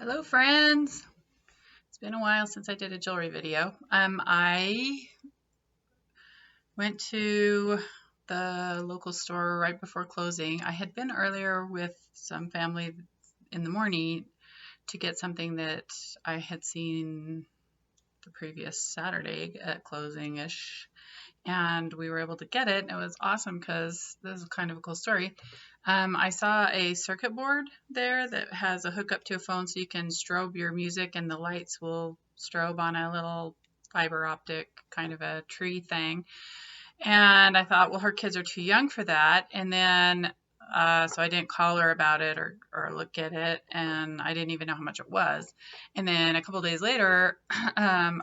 Hello friends! It's been a while since I did a jewelry video. I went to the local store right before closing. I had been earlier with some family in the morning to get something that I had seen the previous Saturday at closing-ish, and we were able to get it. It was awesome because this is kind of a cool story. I saw a circuit board there that has a hookup to a phone so you can strobe your music and the lights will strobe on a little fiber optic kind of a tree thing. And I thought, well, her kids are too young for that. And then, so I didn't call her about it or look at it. And I didn't even know how much it was. And then a couple of days later,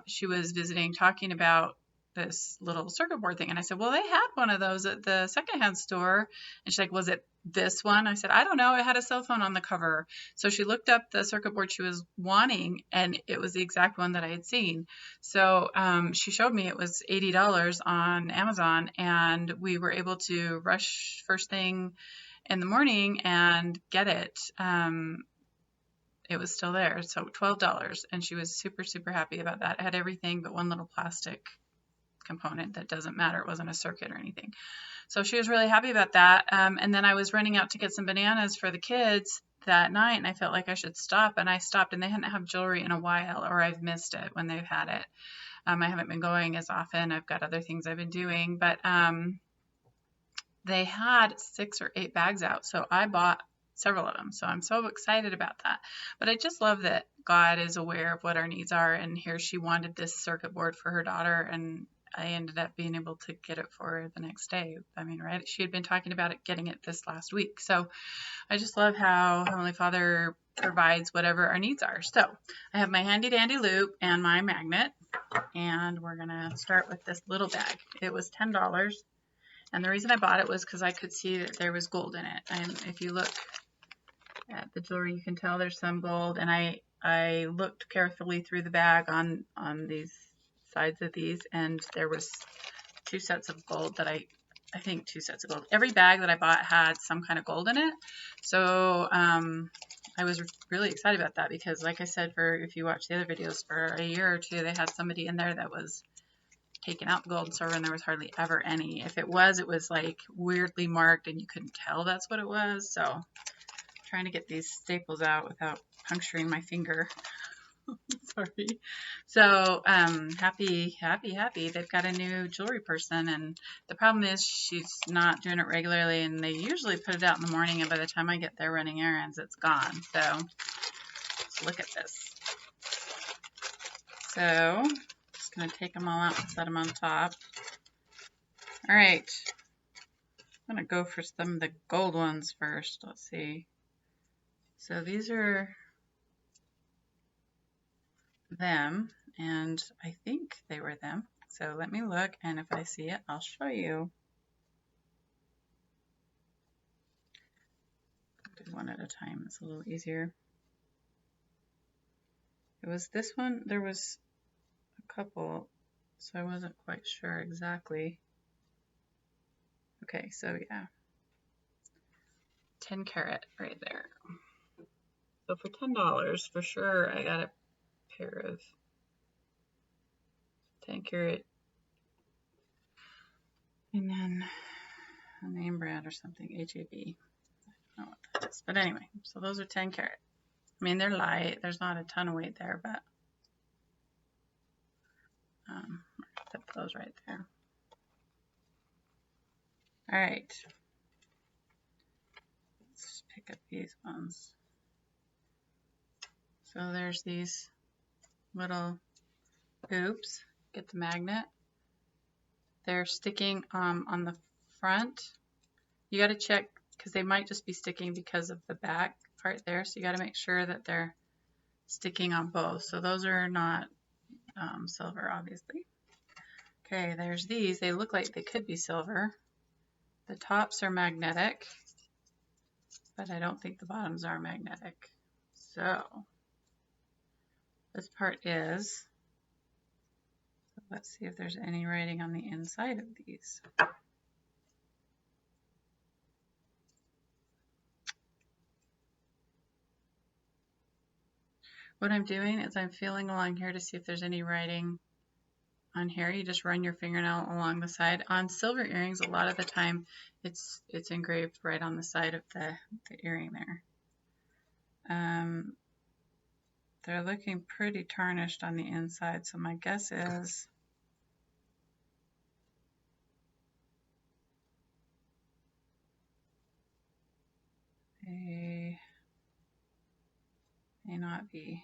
she was visiting talking about this little circuit board thing. And I said, well, they had one of those at the secondhand store. And she's like, was it this one? I said, I don't know. It had a cell phone on the cover. So she looked up the circuit board she was wanting, and it was the exact one that I had seen. So she showed me it was $80 on Amazon, and we were able to rush first thing in the morning and get it. It was still there, so $12, and she was super, super happy about that. It had everything but one little plastic component that doesn't matter. It wasn't a circuit or anything. So she was really happy about that. And then I was running out to get some bananas for the kids that night, and I felt like I should stop, and I stopped, and they hadn't had jewelry in a while, or I've missed it when they've had it. I haven't been going as often. I've got other things I've been doing, but they had 6 or 8 bags out, so I bought several of them. So I'm so excited about that. But I just love that God is aware of what our needs are, and here she wanted this circuit board for her daughter, and I ended up being able to get it for her the next day. I mean, right? She had been talking about it, getting it this last week. So I just love how Heavenly Father provides whatever our needs are. So I have my handy dandy loop and my magnet, and we're going to start with this little bag. It was $10. And the reason I bought it was because I could see that there was gold in it. And if you look at the jewelry, you can tell there's some gold. And I looked carefully through the bag on these sides of these, and there was 2 sets of gold that I think 2 sets of gold. Every bag that I bought had some kind of gold in it. So I was really excited about that because, like I said, if you watch the other videos, for a year or two, they had somebody in there that was taking out the gold and silver, and there was hardly ever any. If it was like weirdly marked and you couldn't tell that's what it was. So I'm trying to get these staples out without puncturing my finger. Sorry. So happy. They've got a new jewelry person, and the problem is she's not doing it regularly, and they usually put it out in the morning, and by the time I get there running errands, it's gone. So let's look at this. So just going to take them all out and set them on top. All right. I'm going to go for some of the gold ones first. Let's see. So these are them, and I think they were them. So let me look, and if I see it, I'll show you. I'll do one at a time. It's a little easier. It was this one. There was a couple, so I wasn't quite sure exactly. Okay, so yeah, 10 carat right there. So for $10, for sure, I got a pair of 10 carat, and then a name brand or something, HAB. I don't know what that is, but anyway, so those are 10 carat. I mean, they're light. There's not a ton of weight there, but put those right there. All right, let's pick up these ones. So there's these little hoops. Get the magnet. They're sticking on the front. You got to check because they might just be sticking because of the back part there. So you got to make sure that they're sticking on both. So those are not silver, obviously. Okay, there's these. They look like they could be silver. The tops are magnetic, but I don't think the bottoms are magnetic. So this part is. So let's see if there's any writing on the inside of these. What I'm doing is I'm feeling along here to see if there's any writing on here. You just run your fingernail along the side. On silver earrings, a lot of the time it's engraved right on the side of the earring there. They're looking pretty tarnished on the inside, so my guess is they may not be.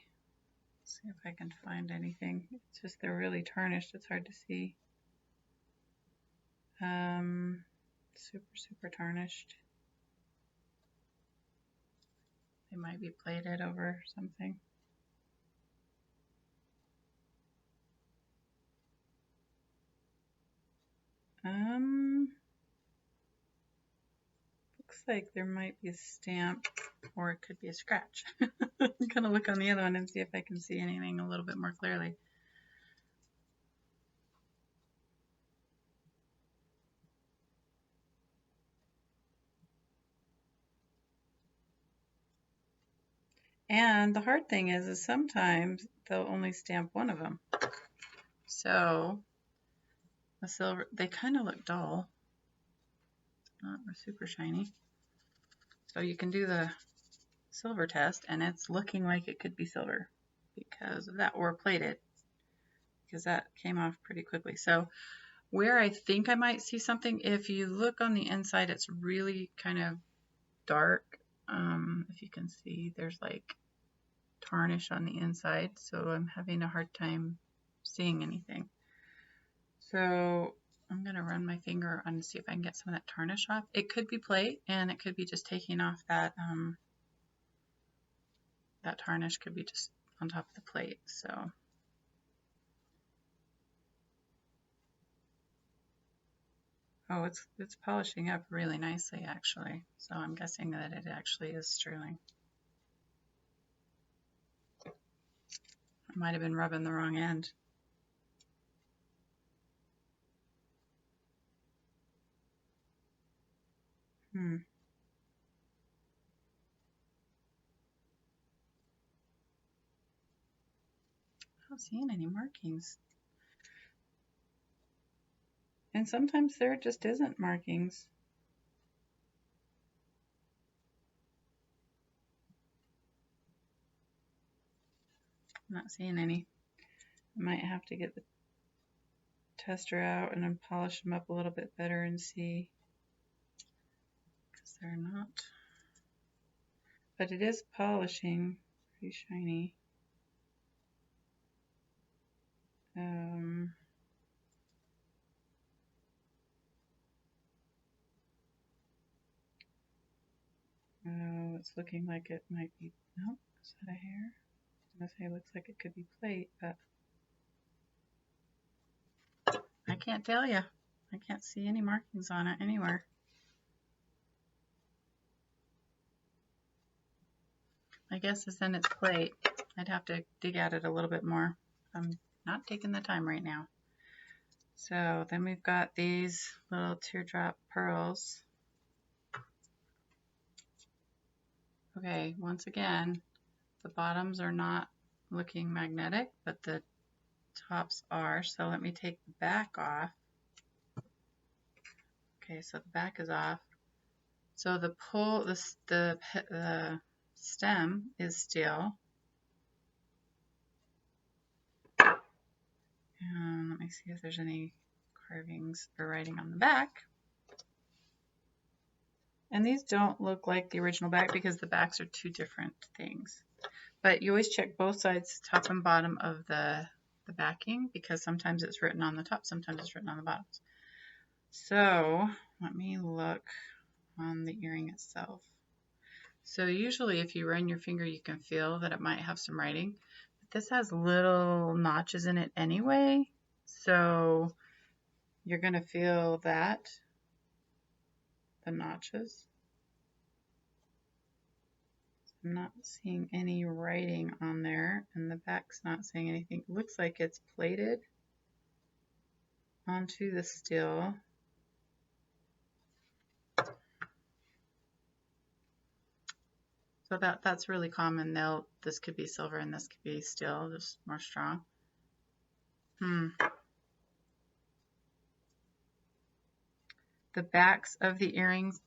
Let's see if I can find anything. It's just they're really tarnished. It's hard to see. Super tarnished. They might be plated over something. Looks like there might be a stamp, or it could be a scratch. I'm gonna look on the other one and see if I can see anything a little bit more clearly. And the hard thing is sometimes they'll only stamp one of them. So the silver, they kind of look dull, not super shiny. So you can do the silver test, and it's looking like it could be silver because of that, or plated, because that came off pretty quickly. So where I think I might see something, if you look on the inside, it's really kind of dark. If you can see, there's like tarnish on the inside, so I'm having a hard time seeing anything. So I'm going to run my finger on and see if I can get some of that tarnish off. It could be plate, and it could be just taking off that that tarnish could be just on top of the plate. So oh, it's polishing up really nicely actually. So I'm guessing that it actually is sterling. I might have been rubbing the wrong end. I'm not seeing any markings. And sometimes there just isn't markings. I'm not seeing any. I might have to get the tester out and then polish them up a little bit better and see, because they're not. But it is polishing, pretty shiny. Oh, it's looking like it might be, nope, is that a hair? I was gonna say it looks like it could be plate, but I can't tell you. I can't see any markings on it anywhere. My guess is then it's plate. I'd have to dig at it a little bit more. I'm not taking the time right now. So then we've got these little teardrop pearls. Okay, once again, the bottoms are not looking magnetic, but the tops are. So let me take the back off. Okay, so the back is off. So the stem is steel. And let me see if there's any carvings or writing on the back. And these don't look like the original back because the backs are two different things. But you always check both sides, top and bottom of the backing, because sometimes it's written on the top, sometimes it's written on the bottoms. So let me look on the earring itself. So usually if you run your finger, you can feel that it might have some writing. But this has little notches in it anyway, so you're going to feel that, the notches. I'm not seeing any writing on there, and the back's not saying anything. It looks like it's plated onto the steel. So So that's really common. This could be silver and this could be steel, just more strong. The backs of the earrings,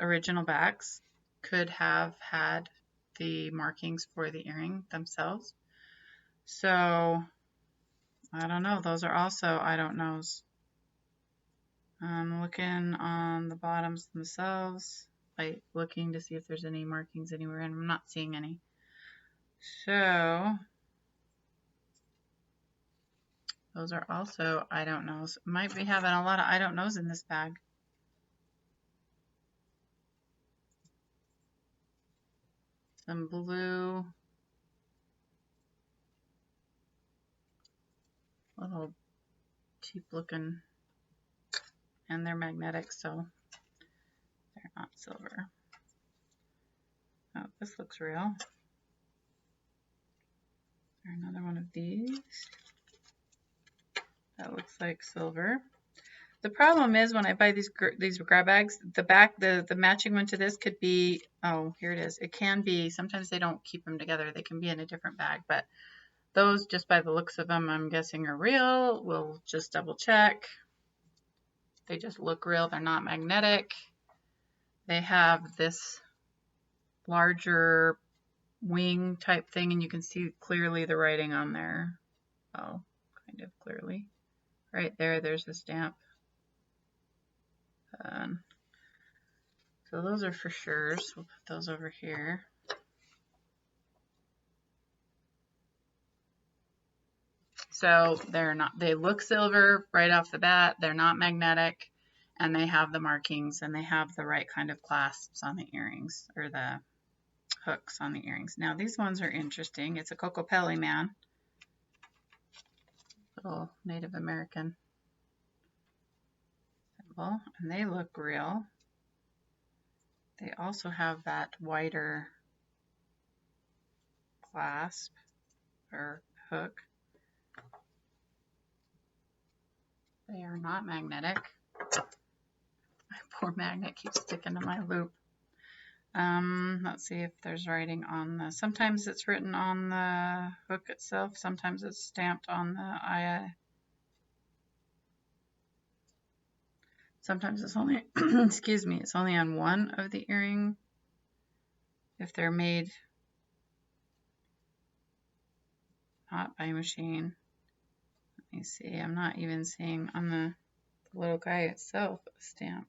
original backs, could have had the markings for the earring themselves. So I don't know. Those are also I don't knows. I'm looking on the bottoms themselves, like looking to see if there's any markings anywhere, and I'm not seeing any. So those are also I don't knows. Might be having a lot of I don't knows in this bag. Some blue, little cheap looking, and they're magnetic, so they're not silver. Oh, this looks real. There's another one of these. That looks like silver. The problem is when I buy these grab bags, the matching one to this could be, oh, here it is. It can be, sometimes they don't keep them together. They can be in a different bag, but those, just by the looks of them, I'm guessing are real. We'll just double check. They just look real. They're not magnetic. They have this larger wing type thing, and you can see clearly the writing on there. Oh, kind of clearly. Right there, there's the stamp. So those are for sure. So we'll put those over here. So they look silver right off the bat. They're not magnetic, and they have the markings, and they have the right kind of clasps on the earrings, or the hooks on the earrings. Now these ones are interesting. It's a Kokopelli man, little Native American symbol, and they look real. They also have that wider clasp or hook. They are not magnetic. My poor magnet keeps sticking to my loop. Let's see if there's writing on the, sometimes it's written on the hook itself, sometimes it's stamped on the sometimes it's only, excuse me, it's only on one of the earring if they're made not by machine. Let me see, I'm not even seeing on the little guy itself a stamp.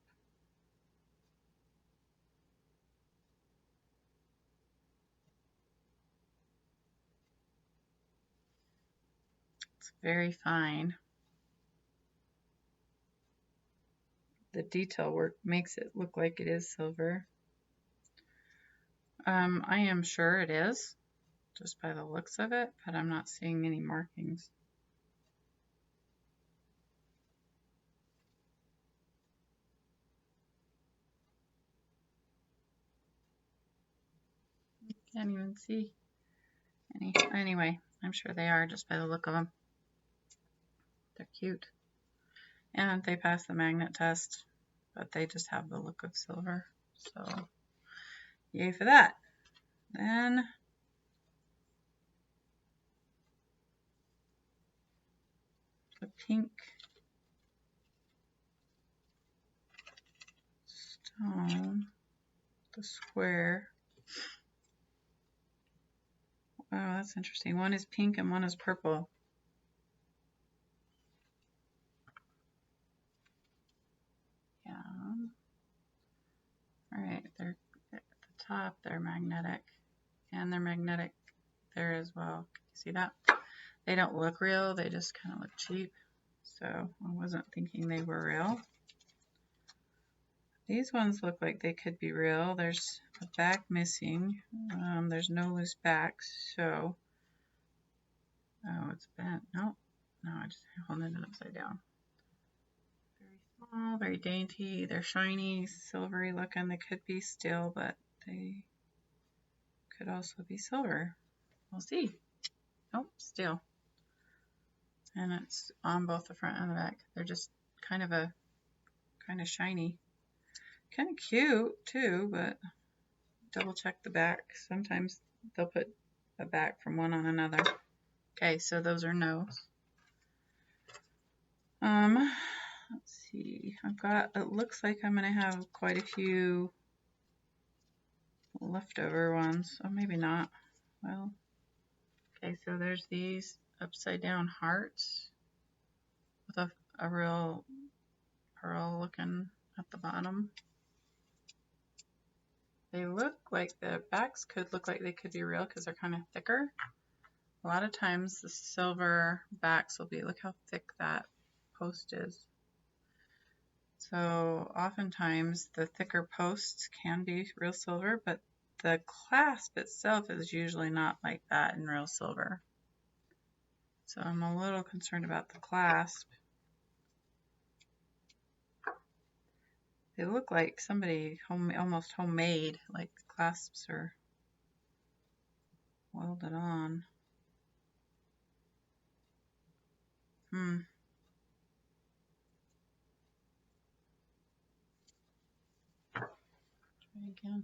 It's very fine. The detail work makes it look like it is silver. I am sure it is, just by the looks of it, but I'm not seeing any markings. Can't even see any. Anyway, I'm sure they are just by the look of them. They're cute. And they pass the magnet test, but they just have the look of silver. So, yay for that. Then the pink stone, the square. Oh, that's interesting. One is pink and one is purple. Yeah. All right, they're at the top, they're magnetic, and they're magnetic there as well. Can you see that? They don't look real, they just kind of look cheap. So I wasn't thinking they were real. These ones look like they could be real. There's a back missing. There's no loose backs, so oh, it's bent. Nope. No, I just holding it upside down. Very small, very dainty. They're shiny, silvery looking. They could be steel, but they could also be silver. We'll see. Nope, steel. And it's on both the front and the back. They're just kind of shiny. Kind of cute too, but double check the back. Sometimes they'll put a back from one on another. Okay, so those are no's. Let's see. It looks like I'm gonna have quite a few leftover ones. Oh, maybe not. Well, okay, so there's these upside down hearts with a real pearl looking at the bottom. They look like the backs could look like they could be real because they're kind of thicker. A lot of times the silver backs will be, look how thick that post is. So oftentimes the thicker posts can be real silver, but the clasp itself is usually not like that in real silver. So I'm a little concerned about the clasp. They look like somebody almost homemade, like the clasps are welded on. Try again.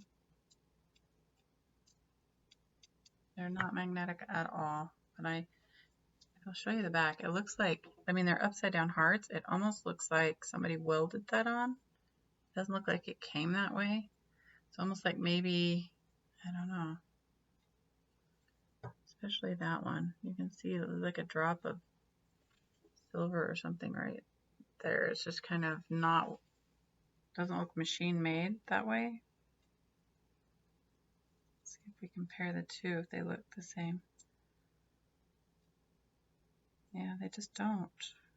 They're not magnetic at all, but I'll show you the back. It looks like, I mean, they're upside down hearts. It almost looks like somebody welded that on. It doesn't look like it came that way. It's almost like maybe, I don't know, especially that one. You can see it was like a drop of silver or something right there. It's just kind of not, doesn't look machine made that way. Let's see if we compare the two, if they look the same. Yeah, they just don't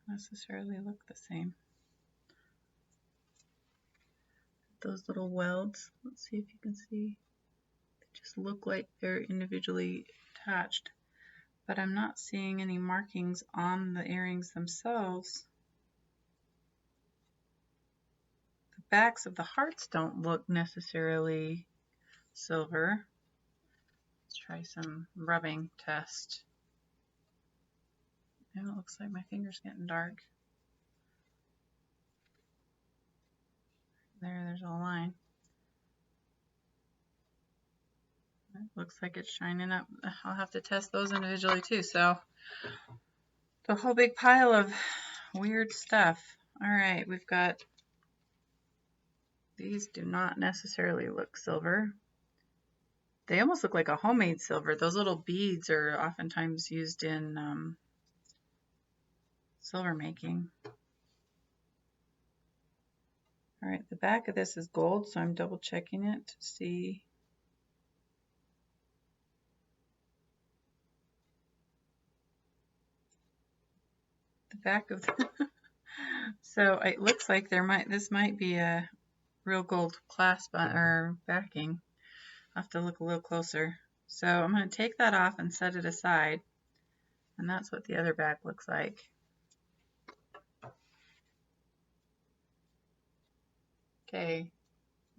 necessarily look the same. Those little welds, let's see if you can see. They just look like they're individually attached, but I'm not seeing any markings on the earrings themselves. The backs of the hearts don't look necessarily silver. Let's try some rubbing test. Now it looks like my finger's getting dark. There's a line. It looks like it's shining up. I'll have to test those individually too. So the whole big pile of weird stuff. All right, we've got, these do not necessarily look silver. They almost look like a homemade silver. Those little beads are oftentimes used in silver making. All right, the back of this is gold, so I'm double checking it to see. The back of the so it looks like this might be a real gold clasp or backing. I'll have to look a little closer. So I'm going to take that off and set it aside, and that's what the other back looks like. Okay,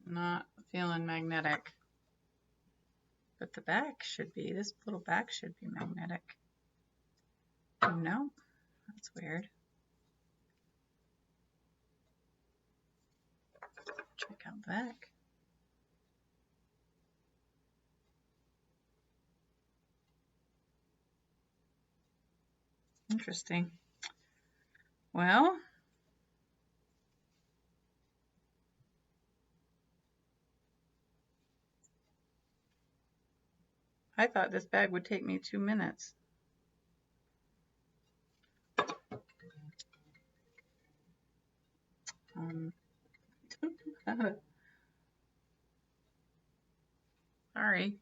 not feeling magnetic, but the back should be, this little back should be magnetic. No, that's weird. Check out the back. Interesting. Well, I thought this bag would take me 2 minutes. Sorry.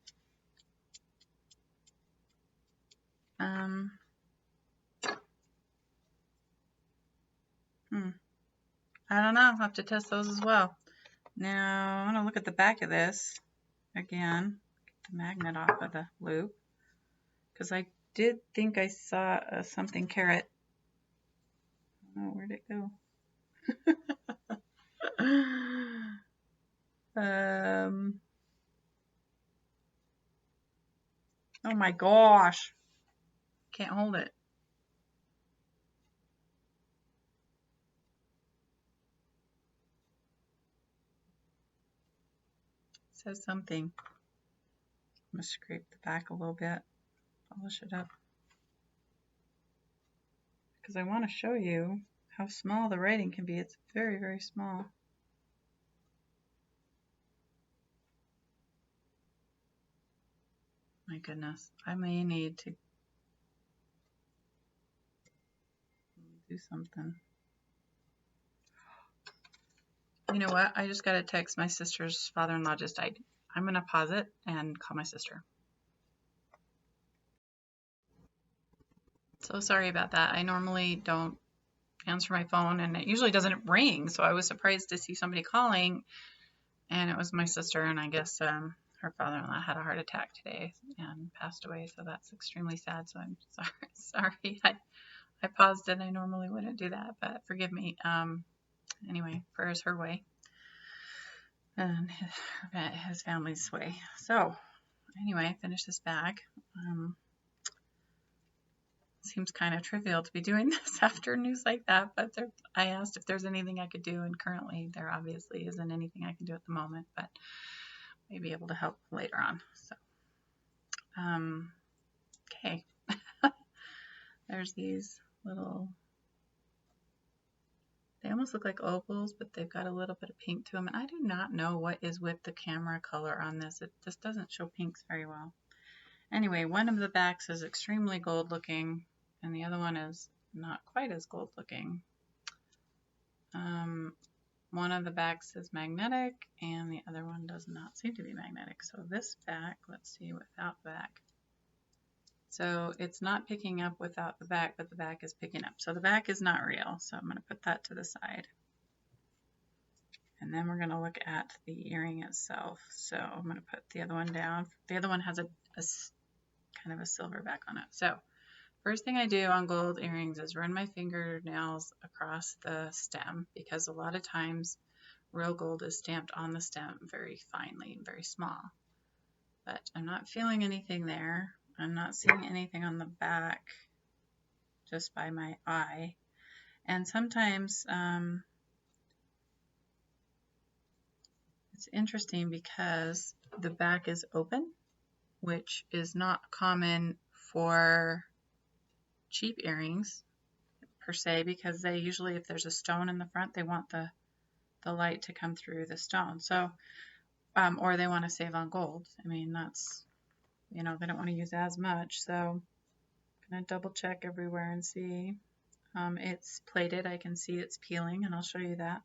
I don't know. I'll have to test those as well. Now, I'm going to look at the back of this again. Get the magnet off of the loop. Because I did think I saw something Karat. Oh, where'd it go? Oh my gosh. Can't hold it. It says something. I'm going to scrape the back a little bit, polish it up, because I want to show you how small the writing can be. It's very, very small. My goodness, I may need to do something. You know what? I just got a text. My sister's father-in-law just died. I'm going to pause it and call my sister. So sorry about that. I normally don't answer my phone, and it usually doesn't ring, so I was surprised to see somebody calling, and it was my sister, and I guess her father-in-law had a heart attack today and passed away, so that's extremely sad. So I'm sorry. I paused it. I normally wouldn't do that, but forgive me. Anyway, prayers her way and his family's way. So anyway, finish this bag. Seems kind of trivial to be doing this after news like that, but I asked if there's anything I could do, and currently there obviously isn't anything I can do at the moment, but may be able to help later on. So, okay. There's these little, they almost look like opals, but they've got a little bit of pink to them, and I do not know what is with the camera color on this. It just doesn't show pinks very well. Anyway, one of the backs is extremely gold looking, and the other one is not quite as gold looking. One of the backs is magnetic, and the other one does not seem to be magnetic. So this back, let's see, without the back. So it's not picking up without the back, but the back is picking up. So the back is not real. So I'm going to put that to the side. And then we're going to look at the earring itself. So I'm going to put the other one down. The other one has a kind of a silver back on it. So first thing I do on gold earrings is run my fingernails across the stem, because a lot of times real gold is stamped on the stem very finely and very small. But I'm not feeling anything there. I'm not seeing anything on the back just by my eye. And sometimes it's interesting because the back is open, which is not common for cheap earrings per se, because they usually, if there's a stone in the front, they want the light to come through the stone. So, or they want to save on gold. I mean, that's, you know, they don't want to use as much. So I'm going to double check everywhere and see. It's plated. I can see it's peeling, and I'll show you that.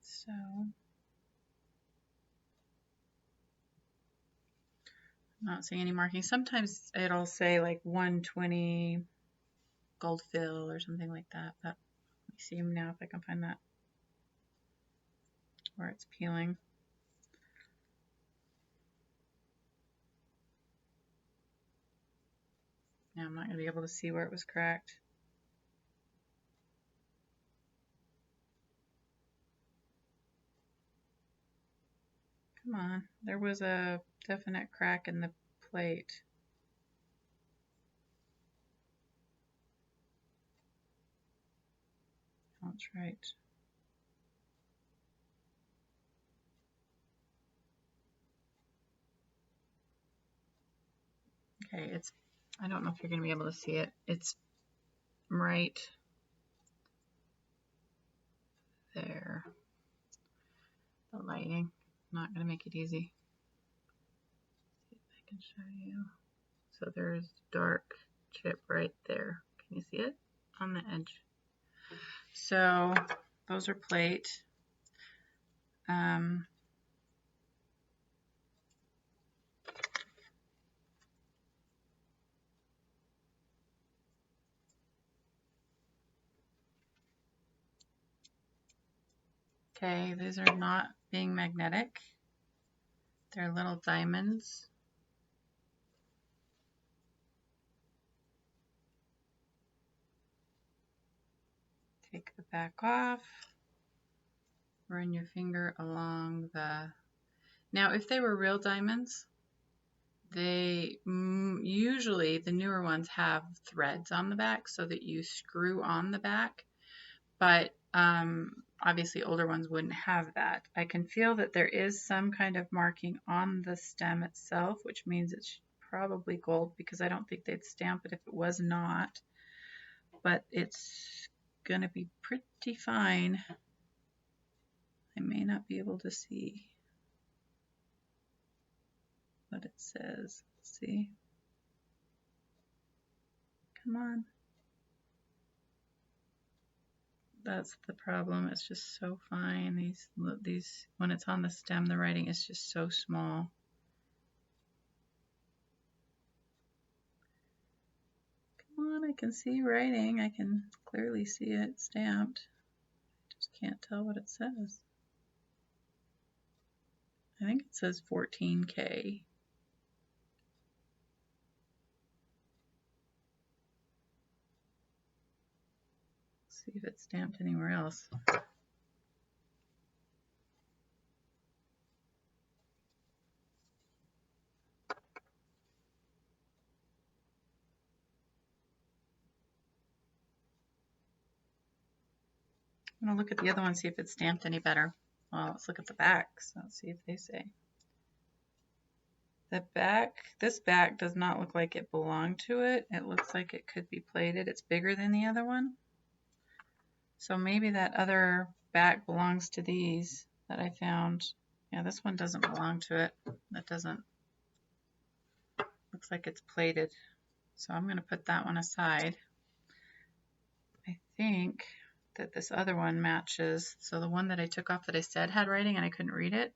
So not seeing any markings. Sometimes it'll say like 120 gold fill or something like that, but let me see now if I can find that where it's peeling. Now I'm not going to be able to see where it was cracked. Come on, there was a definite crack in the plate. That's right. Okay, it's, I don't know if you're going to be able to see it. It's right there. The lighting, not going to make it easy. See if I can show you. So there's dark chip right there. Can you see it? On the edge. So those are plate. Okay, these are not being magnetic. They're little diamonds. Take the back off. Run your finger along the... Now, if they were real diamonds, they usually, the newer ones have threads on the back so that you screw on the back. But obviously older ones wouldn't have that. I can feel that there is some kind of marking on the stem itself, which means it's probably gold, because I don't think they'd stamp it if it was not. But it's going to be pretty fine. I may not be able to see what it says. Let's see. Come on. That's the problem. It's just so fine. These when it's on the stem, the writing is just so small. Come on, I can see writing. I can clearly see it stamped. Just can't tell what it says. I think it says 14K. See if it's stamped anywhere else. I'm going to look at the other one, see if it's stamped any better. Well, let's look at the backs. Let's see if they say. The back, this back does not look like it belonged to it. It looks like it could be plated. It's bigger than the other one. So maybe that other back belongs to these that I found. Yeah, this one doesn't belong to it. That doesn't, looks like it's plated. So I'm going to put that one aside. I think that this other one matches. So the one that I took off that I said had writing and I couldn't read it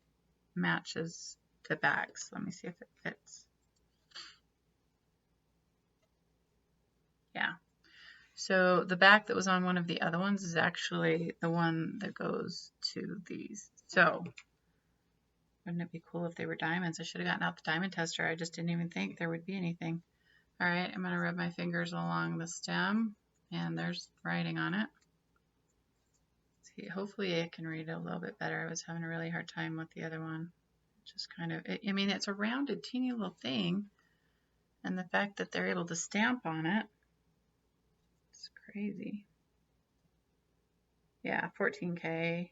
matches the backs. Let me see if it fits. Yeah. So the back that was on one of the other ones is actually the one that goes to these. So wouldn't it be cool if they were diamonds? I should have gotten out the diamond tester. I just didn't even think there would be anything. All right, I'm going to rub my fingers along the stem, and there's writing on it. See, hopefully I can read it a little bit better. I was having a really hard time with the other one. Just kind of, I mean, it's a rounded, teeny little thing, and the fact that they're able to stamp on it, it's crazy. Yeah, 14K.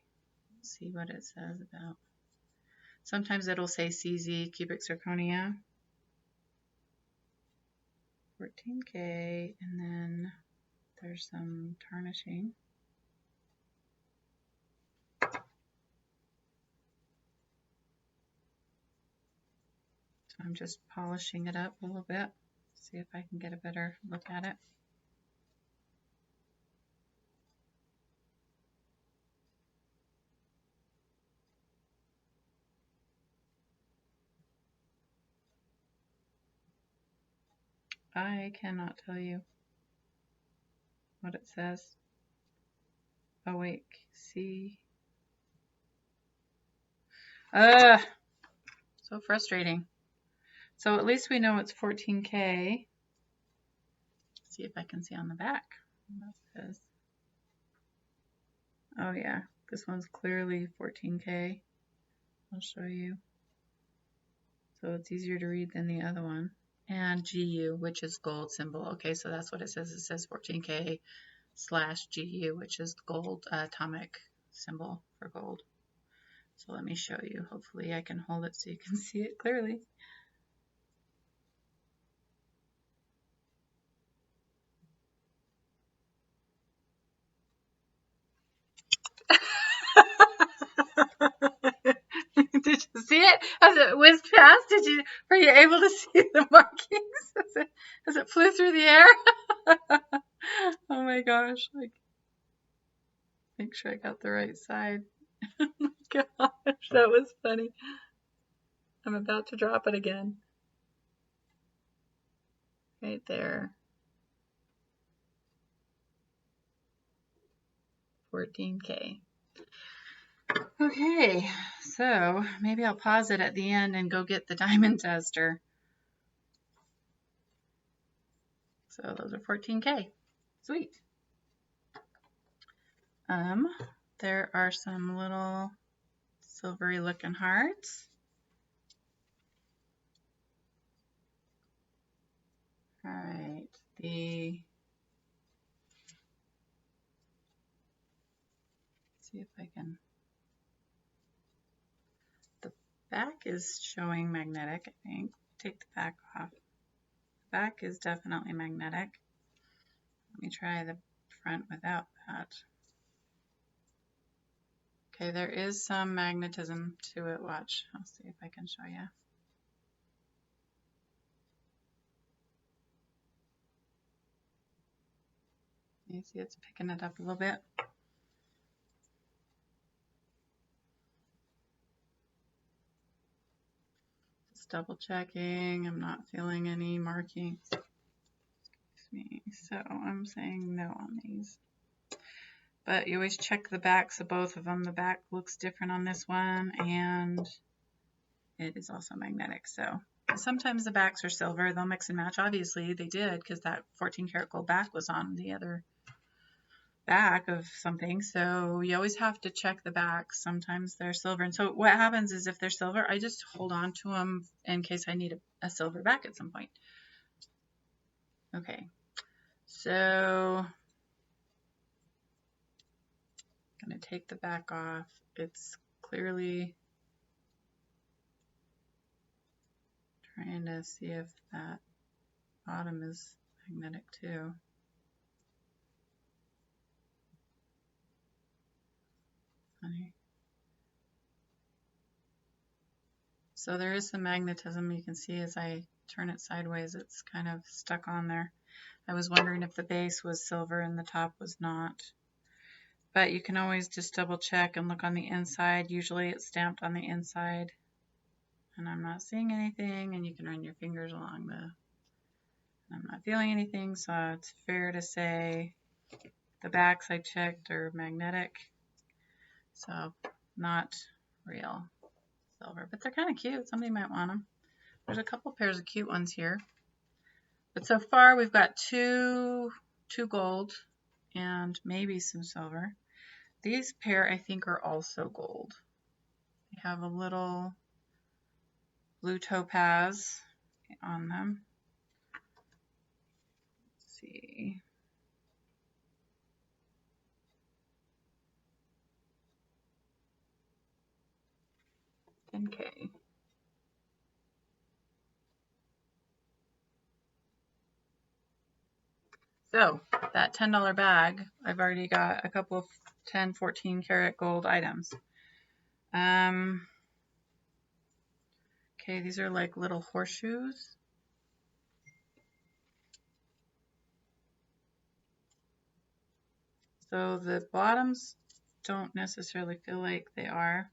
Let's see what it says about. Sometimes it'll say CZ, cubic zirconia. 14K, and then there's some tarnishing. So I'm just polishing it up a little bit, see if I can get a better look at it. I cannot tell you what it says. Oh wait, see. So frustrating. So at least we know it's 14K. See if I can see on the back what that says. Oh yeah, this one's clearly 14K. I'll show you. So it's easier to read than the other one. And GU, which is gold symbol. Okay, so that's what it says. It says 14K / GU, which is gold atomic symbol for gold. So let me show you. Hopefully I can hold it so you can see it clearly. Did you see it as it whizzed past? Were you able to see the markings as it flew through the air? Oh my gosh! Like, make sure I got the right side. Oh my gosh, that was funny. I'm about to drop it again. Right there. 14K. Okay, so maybe I'll pause it at the end and go get the diamond tester. So those are 14K. Sweet. There are some little silvery looking hearts. All right, see if I can. The back is showing magnetic, I think. Take the back off. The back is definitely magnetic. Let me try the front without that. Okay, there is some magnetism to it. Watch. I'll see if I can show you. You see it's picking it up a little bit. Just double checking. I'm not feeling any markings. Excuse me. So I'm saying no on these. But you always check the backs of both of them. The back looks different on this one, and it is also magnetic. So sometimes the backs are silver. They'll mix and match. Obviously, they did because that 14 karat gold back was on the other back of something. So you always have to check the backs. Sometimes they're silver. And so what happens is if they're silver, I just hold on to them in case I need a silver back at some point. Okay. So I'm going to take the back off. It's clearly trying to see if that bottom is magnetic too. Funny. So there is some magnetism. You can see as I turn it sideways, it's kind of stuck on there. I was wondering if the base was silver and the top was not. But you can always just double check and look on the inside. Usually it's stamped on the inside. And I'm not seeing anything, and you can run your fingers along the, I'm not feeling anything, so it's fair to say the backs I checked are magnetic. So not real silver, but they're kind of cute. Somebody might want them. There's a couple pairs of cute ones here. But so far we've got two gold and maybe some silver. These pair I think are also gold. They have a little blue topaz on them. Let's see. $10K. So that $10 bag, I've already got a couple of 10, 14 karat gold items. Okay, these are like little horseshoes. So the bottoms don't necessarily feel like they are.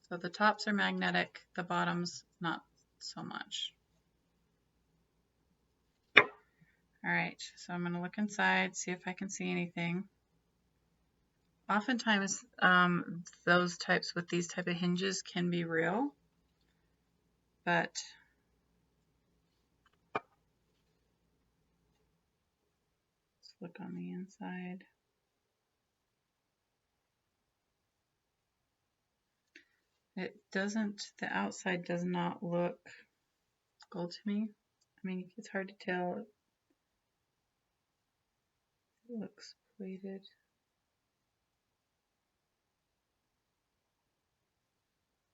So the tops are magnetic, the bottoms not so much. All right, so I'm going to look inside, see if I can see anything. Oftentimes, those types with these type of hinges can be real, but let's look on the inside. It doesn't, the outside does not look gold to me. I mean, it's hard to tell. It looks plated.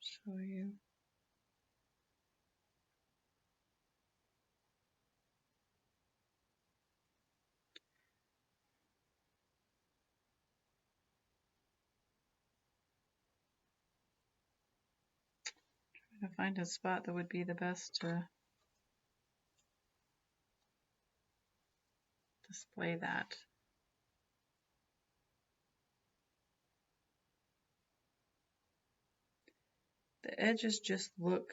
Show you. Trying to find a spot that would be the best to display that. The edges just look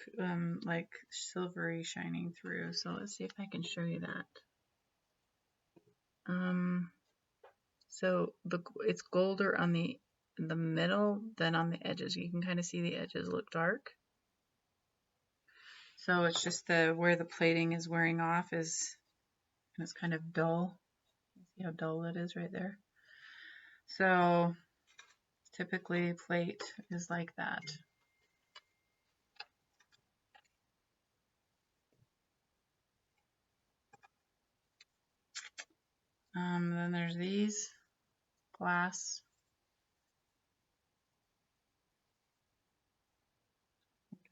like silvery shining through. So let's see if I can show you that. So it's golder on the middle than on the edges. You can kind of see the edges look dark. So it's just where the plating is wearing off is, and it's kind of dull. See how dull it is right there? So typically plate is like that. Then there's these glass.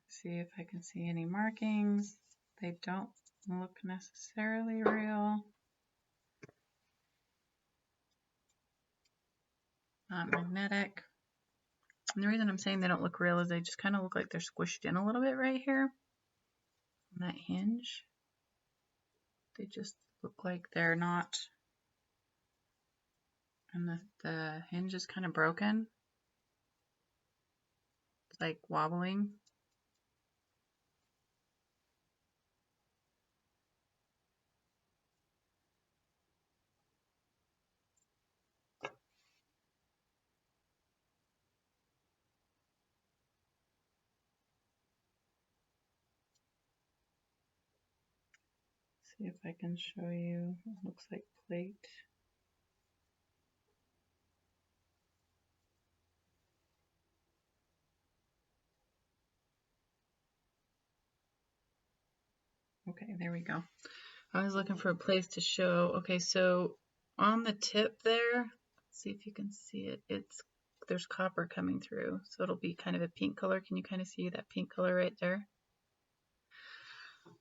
See if I can see any markings. They don't look necessarily real. Not magnetic. And the reason I'm saying they don't look real is they just kind of look like they're squished in a little bit right here on that hinge. They just look like they're not, and the hinge is kind of broken. It's like wobbling. See if I can show you. It looks like plate. Okay, there we go. I was looking for a place to show. Okay, so on the tip there, let's see if you can see it. There's copper coming through, so it'll be kind of a pink color. Can you kind of see that pink color right there?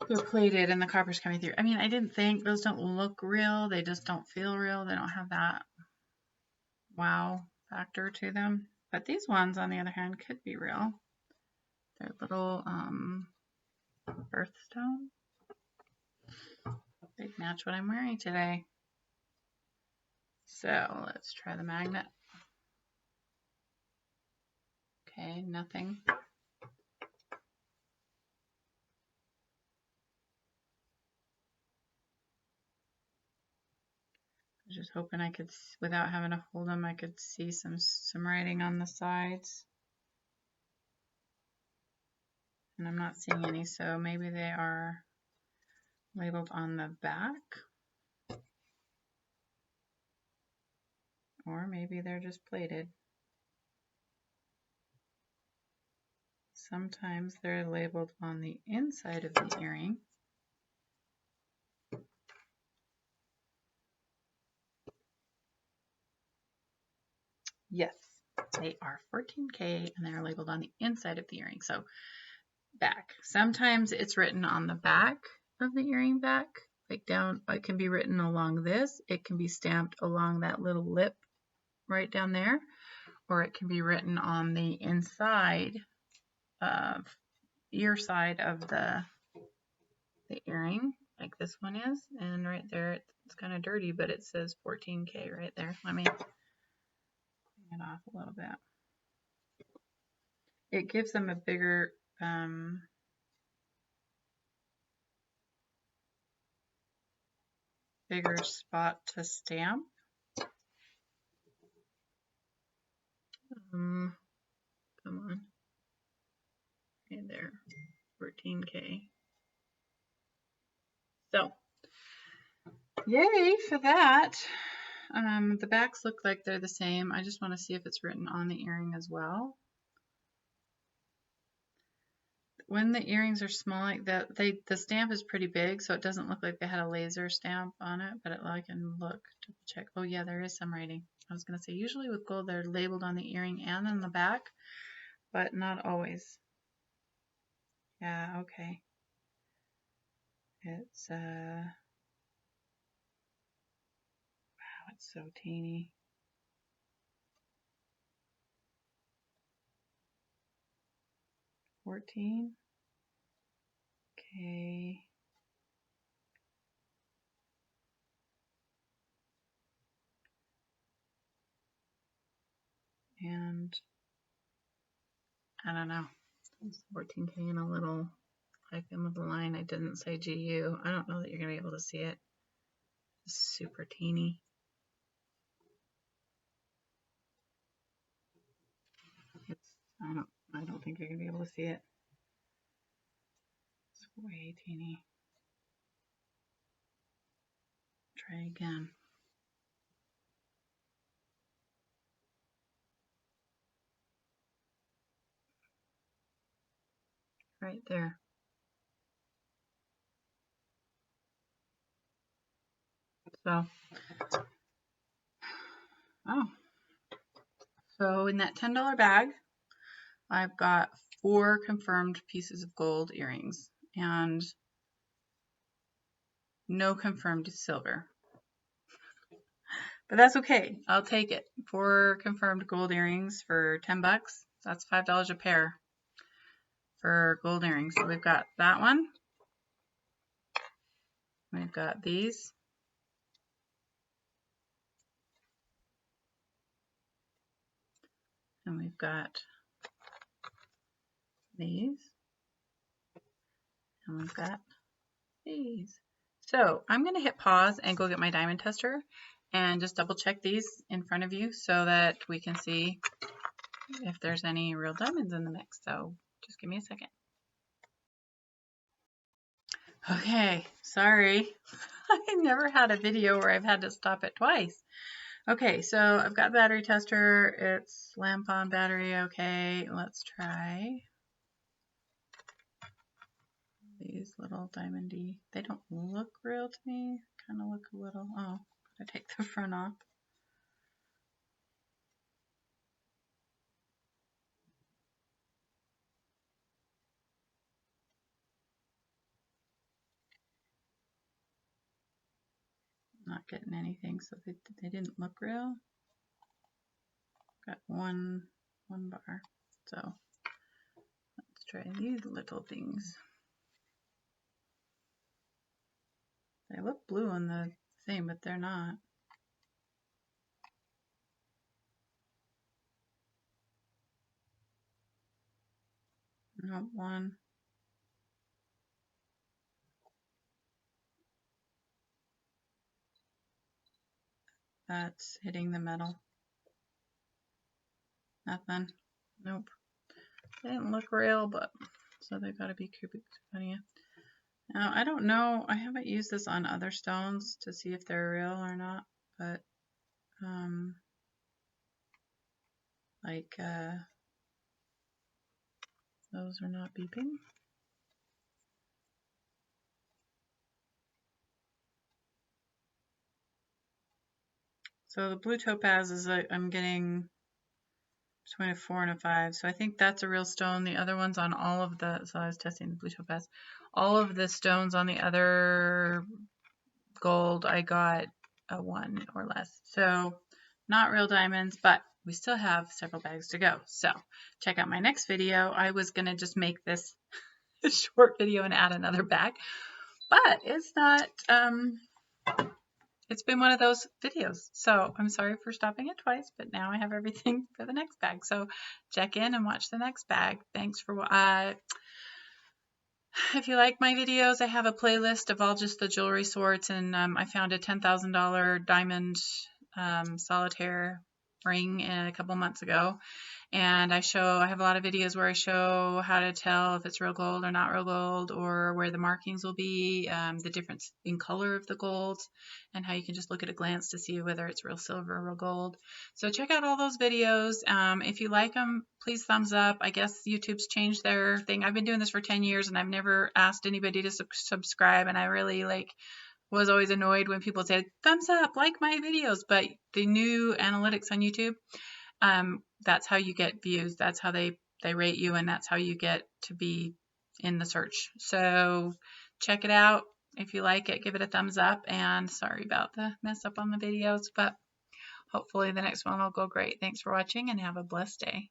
They're plated and the copper's coming through. I mean, I didn't think those don't look real. They just don't feel real. They don't have that wow factor to them. But these ones, on the other hand, could be real. They're little birthstone. They match what I'm wearing today. So let's try the magnet. Okay, nothing. I was just hoping I could, without having to hold them, I could see some writing on the sides. And I'm not seeing any, so maybe they are labeled on the back. Or maybe they're just plated. Sometimes they're labeled on the inside of the earring. Yes, they are 14K and they're labeled on the inside of the earring. So back. Sometimes it's written on the back of the earring back, like down. It can be written along this. It can be stamped along that little lip right down there, or it can be written on the inside of ear side of the earring, like this one is. And right there, it's kind of dirty, but it says 14K right there. Let me clean it off a little bit. It gives them a bigger spot to stamp. Come on. Okay, there, 14K. So, yay for that. The backs look like they're the same. I just want to see if it's written on the earring as well. When the earrings are small like that, the stamp is pretty big, so it doesn't look like they had a laser stamp on it, but I can look, double check. Oh yeah, there is some writing. I was going to say, usually with gold, they're labeled on the earring and on the back, but not always. Yeah, okay. It's, wow, it's so teeny. 14. Okay. And I don't know. It's 14K and a little type in with the line. I didn't say GU. I don't know that you're gonna be able to see it. It's super teeny. I don't think you're gonna be able to see it. It's way teeny. Try again. Right there. So Oh, so in that $10 bag, I've got 4 confirmed pieces of gold earrings and no confirmed silver. But that's okay. I'll take it. 4 confirmed gold earrings for 10 bucks. That's $5 a pair for gold earrings. So we've got that one. We've got these. And we've got these. And we've got these. So I'm going to hit pause and go get my diamond tester and just double check these in front of you so that we can see if there's any real diamonds in the mix. So just give me a second. Okay, sorry. I never had a video where I've had to stop it twice. Okay, so I've got battery tester. It's lamp on battery. Okay, let's try these little diamondy. They don't look real to me. Kind of look a little. Oh, gotta take the front off. Not getting anything, so they didn't look real. Got one bar. So let's try these little things. They look blue on the thing, but they're not. Nope, one. That's hitting the metal. Nothing. Nope. They didn't look real, but so they've got to be cubic zirconia. Now, I don't know. I haven't used this on other stones to see if they're real or not, but those are not beeping. So the blue topaz is I'm getting between a 4 and a 5. So I think that's a real stone. The other ones on all of the, so I was testing the blue topaz. All of the stones on the other gold, I got a 1 or less. So not real diamonds, but we still have several bags to go. So check out my next video. I was going to just make this a short video and add another bag, but it's not, it's been one of those videos. So I'm sorry for stopping it twice, but now I have everything for the next bag. So check in and watch the next bag. Thanks for if you like my videos, I have a playlist of all just the jewelry sorts, and I found a $10,000 diamond solitaire ring a couple months ago, and I have a lot of videos where I show how to tell if it's real gold or not real gold, or where the markings will be, the difference in color of the gold, and how you can just look at a glance to see whether it's real silver or real gold. So check out all those videos. If you like them, please thumbs up. I guess YouTube's changed their thing. I've been doing this for 10 years and I've never asked anybody to subscribe, and I really was always annoyed when people said thumbs up, like my videos. But the new analytics on YouTube, that's how you get views. That's how they rate you, and that's how you get to be in the search. So check it out. If you like it, give it a thumbs up, and sorry about the mess up on the videos, but hopefully the next one will go great. Thanks for watching and have a blessed day.